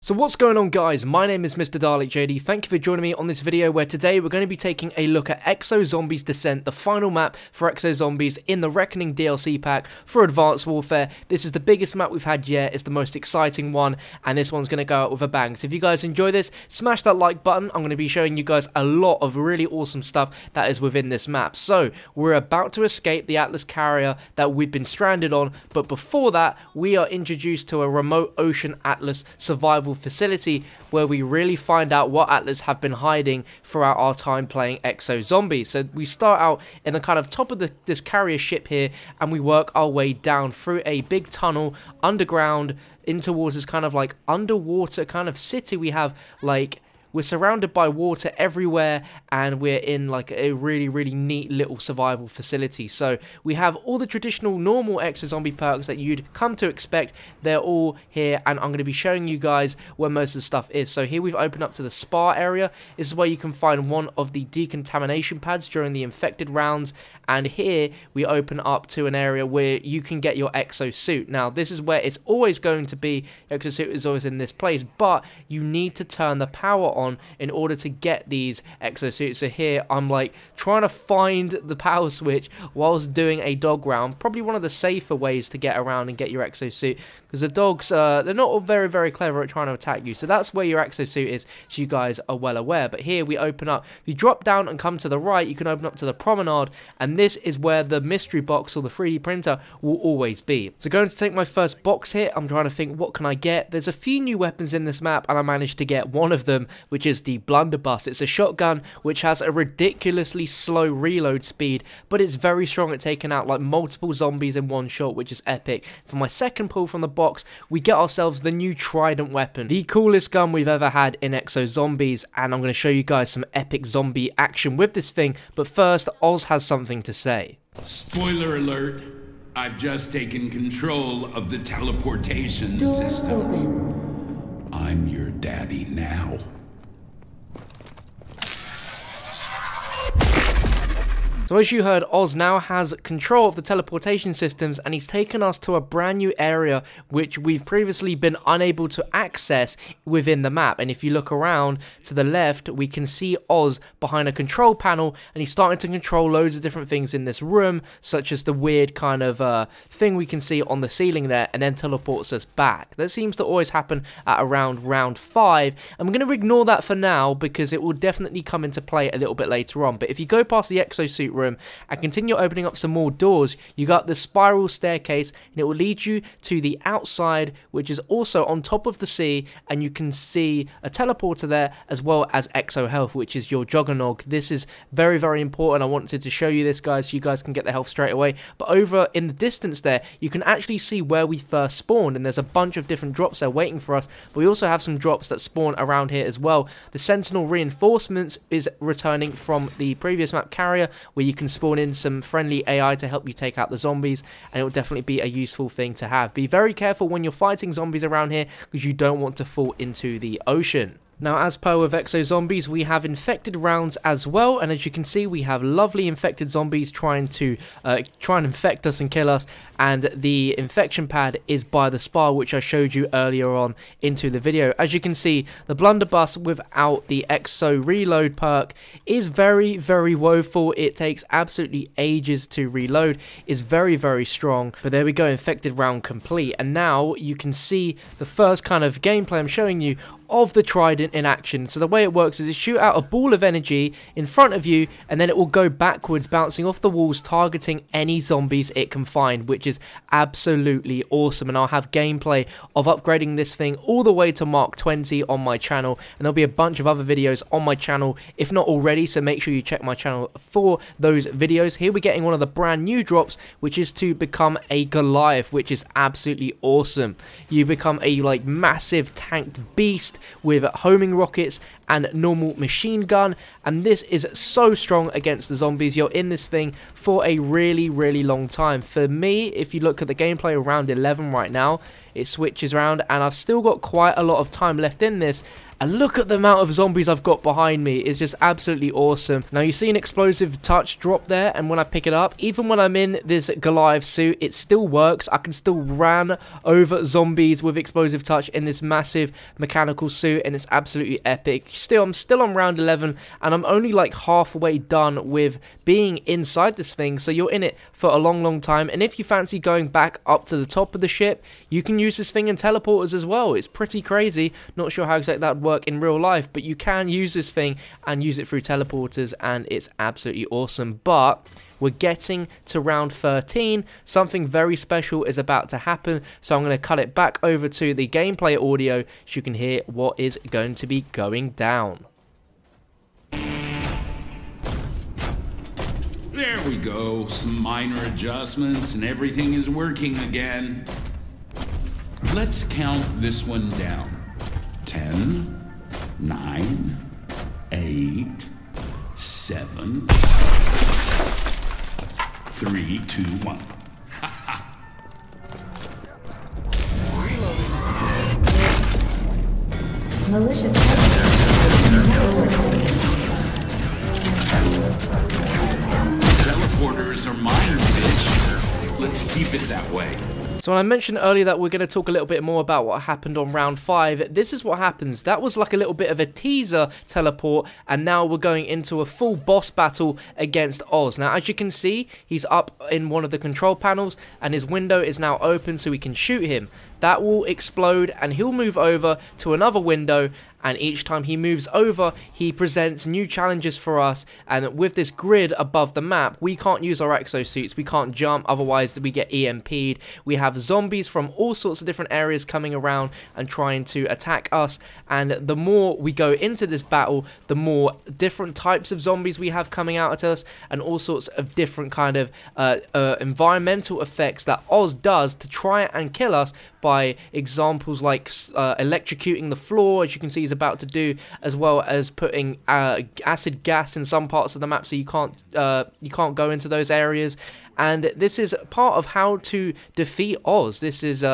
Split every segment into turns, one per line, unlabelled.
So what's going on, guys? My name is Mr. Dalek JD. Thank you for joining me on this video where today we're going to be taking a look at EXO Zombies Descent, the final map for EXO Zombies in the Reckoning DLC pack for Advanced Warfare. This is the biggest map we've had yet, it's the most exciting one, and this one's going to go out with a bang. So if you guys enjoy this, smash that like button. I'm going to be showing you guys a lot of really awesome stuff that is within this map. So we're about to escape the Atlas carrier that we've been stranded on, but before that we are introduced to a remote ocean Atlas survival facility where we really find out what Atlas have been hiding throughout our time playing EXO Zombies. So we start out in the kind of top of this carrier ship here, and we work our way down through a big tunnel underground in towards this kind of like underwater kind of city. We have like, we're surrounded by water everywhere, and we're in like a really neat little survival facility. So we have all the traditional normal EXO Zombie perks that you'd come to expect. They're all here, and I'm going to be showing you guys where most of the stuff is. So here we've opened up to the spa area. This is where you can find one of the decontamination pads during the infected rounds, and here we open up to an area where you can get your EXO suit. Now this is where it's always going to be. EXO suit is always in this place, but you need to turn the power on in order to get these EXO suits. So here I'm like trying to find the power switch whilst doing a dog round. Probably one of the safer ways to get around and get your EXO suit, because the dogs they're not all very clever at trying to attack you. So that's where your EXO suit is, so you guys are well aware. But here we open up, if you drop down and come to the right, you can open up to the promenade, and this is where the mystery box or the 3D printer will always be. So going to take my first box here, I'm trying to think, what can I get? There's a few new weapons in this map, and I managed to get one of them, which is the blunderbuss. It's a shotgun which has a ridiculously slow reload speed, but it's very strong at taking out like multiple zombies in one shot, which is epic. For my second pull from the box, we get ourselves the new trident weapon, the coolest gun we've ever had in EXO Zombies, and I'm going to show you guys some epic zombie action with this thing. But first, Oz has something to say.
Spoiler alert, I've just taken control of the teleportation systems. I'm your daddy now.
So as you heard, Oz now has control of the teleportation systems, and he's taken us to a brand new area which we've previously been unable to access within the map. And if you look around to the left, we can see Oz behind a control panel, and he's starting to control loads of different things in this room, such as the weird kind of thing we can see on the ceiling there, and then teleports us back. That seems to always happen at around round 5, and we're going to ignore that for now because it will definitely come into play a little bit later on. But if you go past the EXO suit room and continue opening up some more doors, you got the spiral staircase, and it will lead you to the outside, which is also on top of the sea, and you can see a teleporter there, as well as EXO health, which is your juggernog. This is very important. I wanted to show you this, guys, so you guys can get the health straight away. But over in the distance there, you can actually see where we first spawned, and there's a bunch of different drops there waiting for us. But we also have some drops that spawn around here as well. The Sentinel reinforcements is returning from the previous map carrier, where you can spawn in some friendly AI to help you take out the zombies, and it will definitely be a useful thing to have. Be very careful when you're fighting zombies around here, because you don't want to fall into the ocean. Now, as per with EXO Zombies, we have infected rounds as well, and as you can see, we have lovely infected zombies trying to infect us and kill us, and the infection pad is by the spa, which I showed you earlier on into the video. As you can see, the blunderbuss without the EXO reload perk is very woeful. It takes absolutely ages to reload. It's very strong, but there we go, infected round complete. And now you can see the first kind of gameplay I'm showing you of the trident in action. So the way it works is you shoot out a ball of energy in front of you, and then it will go backwards, bouncing off the walls, targeting any zombies it can find, which is absolutely awesome. And I'll have gameplay of upgrading this thing all the way to Mark 20 on my channel, and there'll be a bunch of other videos on my channel if not already, so make sure you check my channel for those videos. Here we're getting one of the brand new drops, which is to become a Goliath, which is absolutely awesome. You become a like massive tanked beast with homing rockets and normal machine gun, and this is so strong against the zombies. You're in this thing for a really, really long time. For me, if you look at the gameplay around 11 right now, it switches around, and I've still got quite a lot of time left in this. And look at the amount of zombies I've got behind me. It's just absolutely awesome. Now, you see an explosive touch drop there, and when I pick it up, even when I'm in this Goliath suit, it still works. I can still ran over zombies with explosive touch in this massive mechanical suit, and it's absolutely epic. I'm still on round 11, and I'm only like halfway done with being inside this thing, so you're in it for a long, long time. And if you fancy going back up to the top of the ship, you can use this thing in teleporters as well. It's pretty crazy. Not sure how exactly that would work in real life, but you can use this thing and use it through teleporters, and it's absolutely awesome. But we're getting to round 13. Something very special is about to happen, so I'm going to cut it back over to the gameplay audio so you can hear what is going to be going down.
There we go, some minor adjustments and everything is working again. Let's count this one down. 10, 9, 8, 7, 3, 2, 1.
Malicious.
Teleporters are minor, bitch. Let's keep it that way.
So when I mentioned earlier that we're going to talk a little bit more about what happened on round 5, this is what happens. That was like a little bit of a teaser teleport, and now we're going into a full boss battle against Oz. Now, as you can see, he's up in one of the control panels, and his window is now open so we can shoot him. That will explode, and he'll move over to another window, and each time he moves over, he presents new challenges for us. And with this grid above the map, we can't use our exosuits, we can't jump, otherwise we get EMP'd. We have zombies from all sorts of different areas coming around and trying to attack us, and the more we go into this battle, the more different types of zombies we have coming out at us, and all sorts of different kind of environmental effects that Oz does to try and kill us, by examples like electrocuting the floor, as you can see he's about to do, as well as putting acid gas in some parts of the map so you can't go into those areas. And this is part of how to defeat Oz. This is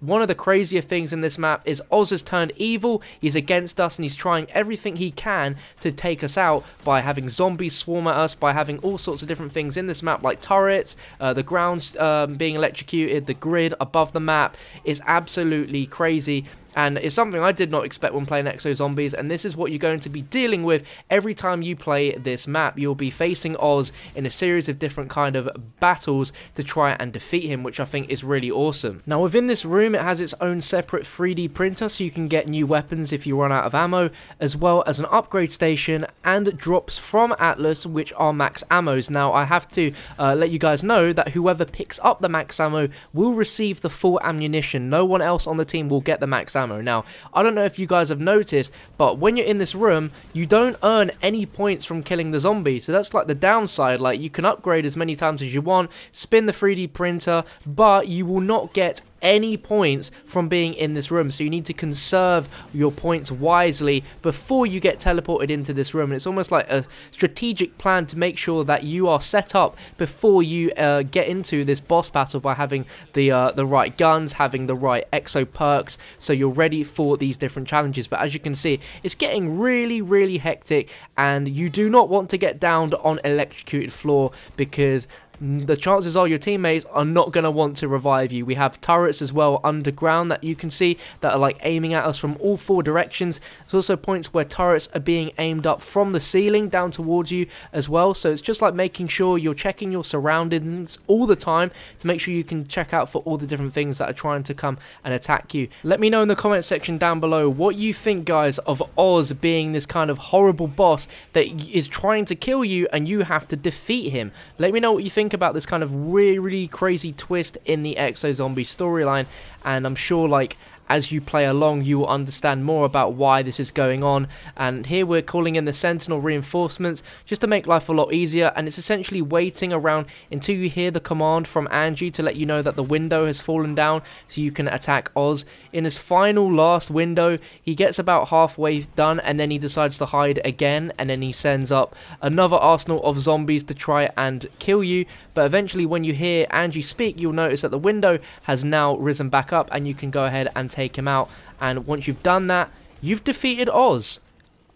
one of the crazier things in this map is Oz has turned evil, he's against us, and he's trying everything he can to take us out by having zombies swarm at us, by having all sorts of different things in this map like turrets, the ground being electrocuted, the grid above the map is absolutely crazy. And it's something I did not expect when playing EXO Zombies, and this is what you're going to be dealing with every time you play this map. You'll be facing Oz in a series of different kind of battles to try and defeat him, which I think is really awesome. Now within this room it has its own separate 3D printer so you can get new weapons if you run out of ammo, as well as an upgrade station and drops from Atlas which are max ammos. Now I have to let you guys know that whoever picks up the max ammo will receive the full ammunition. No one else on the team will get the max ammo. Now, I don't know if you guys have noticed, but when you're in this room, you don't earn any points from killing the zombie. So that's like the downside. Like, you can upgrade as many times as you want, spin the 3D printer, but you will not get any points from being in this room. So you need to conserve your points wisely before you get teleported into this room. And it's almost like a strategic plan to make sure that you are set up before you get into this boss battle by having the right guns, having the right EXO perks, so you're ready for these different challenges. But as you can see, it's getting really, really hectic, and you do not want to get downed on electrocuted floor, because the chances are your teammates are not going to want to revive you. We have turrets as well underground that you can see that are like aiming at us from all 4 directions. There's also points where turrets are being aimed up from the ceiling down towards you as well. So it's just like making sure you're checking your surroundings all the time to make sure you can check out for all the different things that are trying to come and attack you. Let me know in the comment section down below what you think, guys, of Oz being this kind of horrible boss that is trying to kill you and you have to defeat him. Let me know what you think about this kind of really crazy twist in the EXO Zombie storyline, and I'm sure like as you play along you will understand more about why this is going on. And here we're calling in the Sentinel reinforcements just to make life a lot easier, and it's essentially waiting around until you hear the command from Angie to let you know that the window has fallen down so you can attack Oz. In his final last window he gets about halfway done and then he decides to hide again, and then he sends up another arsenal of zombies to try and kill you. But eventually when you hear Angie speak, you'll notice that the window has now risen back up and you can go ahead and take him out. And once you've done that, you've defeated Oz.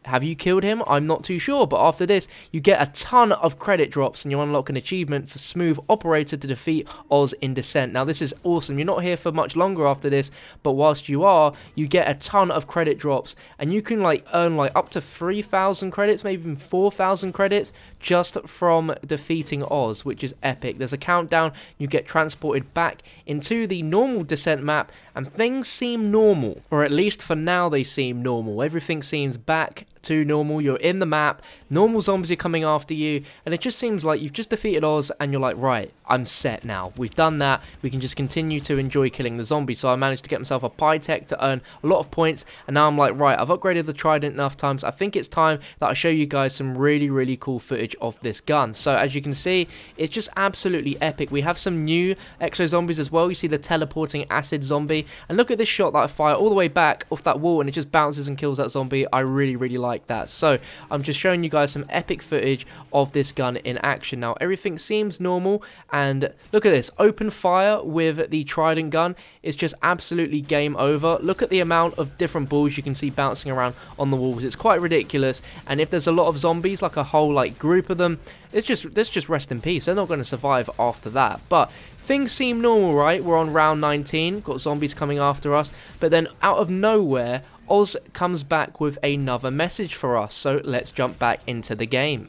Have you killed him? I'm not too sure, but after this you get a ton of credit drops and you unlock an achievement for Smooth Operator to defeat Oz in Descent. Now this is awesome. You're not here for much longer after this, but whilst you are, you get a ton of credit drops and you can like earn like up to 3,000 credits, maybe even 4,000 credits just from defeating Oz, which is epic. There's a countdown, you get transported back into the normal Descent map and things seem normal, or at least for now they seem normal. Everything seems back to normal. You're in the map, normal zombies are coming after you, and it just seems like you've just defeated Oz and you're like, right, I'm set now. We've done that. We can just continue to enjoy killing the zombies. So I managed to get myself a Pytech to earn a lot of points, and now I'm like, right, I've upgraded the Trident enough times. I think it's time that I show you guys some really cool footage of this gun. So as you can see, it's just absolutely epic. We have some new EXO zombies as well. You see the teleporting acid zombie, and look at this shot that I fire all the way back off that wall and it just bounces and kills that zombie. I really like that. So I'm just showing you guys some epic footage of this gun in action. Now everything seems normal, and look at this, open fire with the Trident gun is just absolutely game over. Look at the amount of different balls you can see bouncing around on the walls. It's quite ridiculous, and if there's a lot of zombies, like a whole like group of them, let's just rest in peace. They're not going to survive after that. But things seem normal, right? We're on round 19, got zombies coming after us, but then out of nowhere Oz comes back with another message for us. So let's jump back into the game.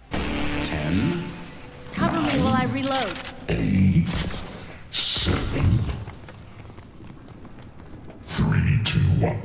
10.
Cover me while I reload.
8, 7, 3, 2, 1.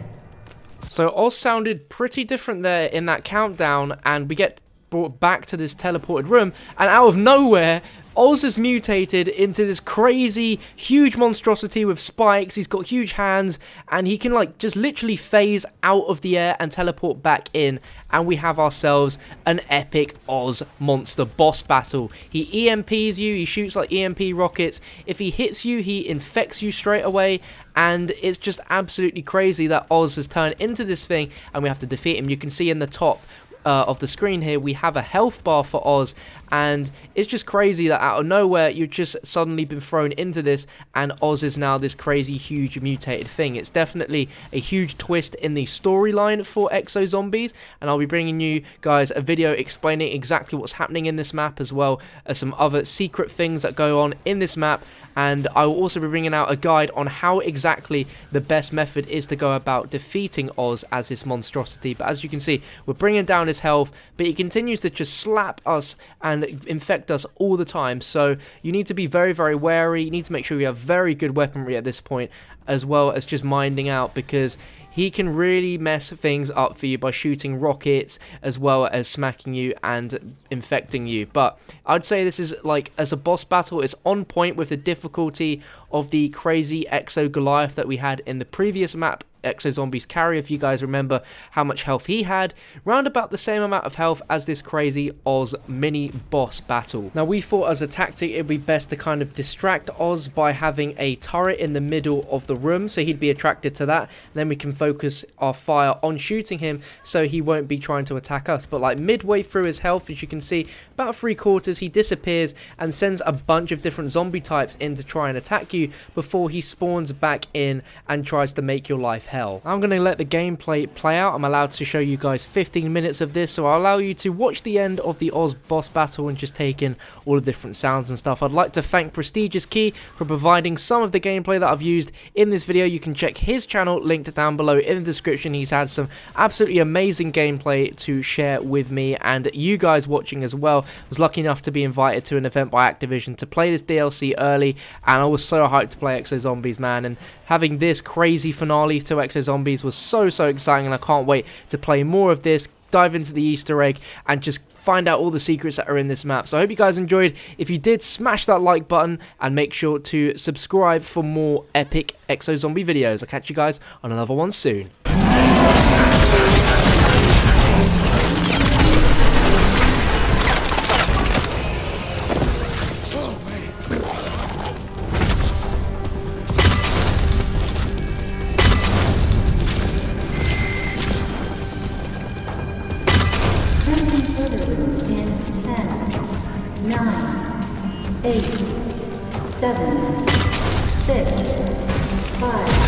So Oz sounded pretty different there in that countdown, and we get brought back to this teleported room, and out of nowhere Oz is mutated into this crazy huge monstrosity with spikes. He's got huge hands and he can like just literally phase out of the air and teleport back in, and we have ourselves an epic Oz monster boss battle. He EMPs you, he shoots like EMP rockets. If he hits you, he infects you straight away, and it's just absolutely crazy that Oz has turned into this thing and we have to defeat him. You can see in the top of the screen here we have a health bar for Oz, and it's just crazy that out of nowhere you've just suddenly been thrown into this and Oz is now this crazy huge mutated thing. It's definitely a huge twist in the storyline for EXO Zombies, and I'll be bringing you guys a video explaining exactly what's happening in this map, as well as some other secret things that go on in this map. And I will also be bringing out a guide on how exactly the best method is to go about defeating Oz as this monstrosity. But as you can see, we're bringing down his health, but he continues to just slap us and infect us all the time. So you need to be very wary. You need to make sure you have very good weaponry at this point, as well as just minding out, because he can really mess things up for you by shooting rockets as well as smacking you and infecting you. But I'd say this is, like, as a boss battle, it's on point with the difficulty of the crazy EXO Goliath that we had in the previous map, EXO Zombies Carry. If you guys remember how much health he had, round about the same amount of health as this crazy Oz mini boss battle. Now we thought as a tactic it'd be best to kind of distract Oz by having a turret in the middle of the room, so he'd be attracted to that, and then we can focus our fire on shooting him so he won't be trying to attack us. But like midway through his health, as you can see, about 3/4, he disappears and sends a bunch of different zombie types in to try and attack you before he spawns back in and tries to make your life hell. I'm going to let the gameplay play out. I'm allowed to show you guys 15 minutes of this, so I'll allow you to watch the end of the Oz boss battle and just take in all the different sounds and stuff. I'd like to thank Prestigious Key for providing some of the gameplay that I've used in this video. You can check his channel linked down below in the description. He's had some absolutely amazing gameplay to share with me and you guys watching as well. I was lucky enough to be invited to an event by Activision to play this DLC early, and I was so hyped to play EXO Zombies, man, and having this crazy finale to EXO Zombies was so exciting, and I can't wait to play more of this, dive into the Easter egg and just find out all the secrets that are in this map. So I hope you guys enjoyed. If you did, smash that like button and make sure to subscribe for more epic Exo Zombie videos. I'll catch you guys on another one soon.
Eight, 7, 6, 5.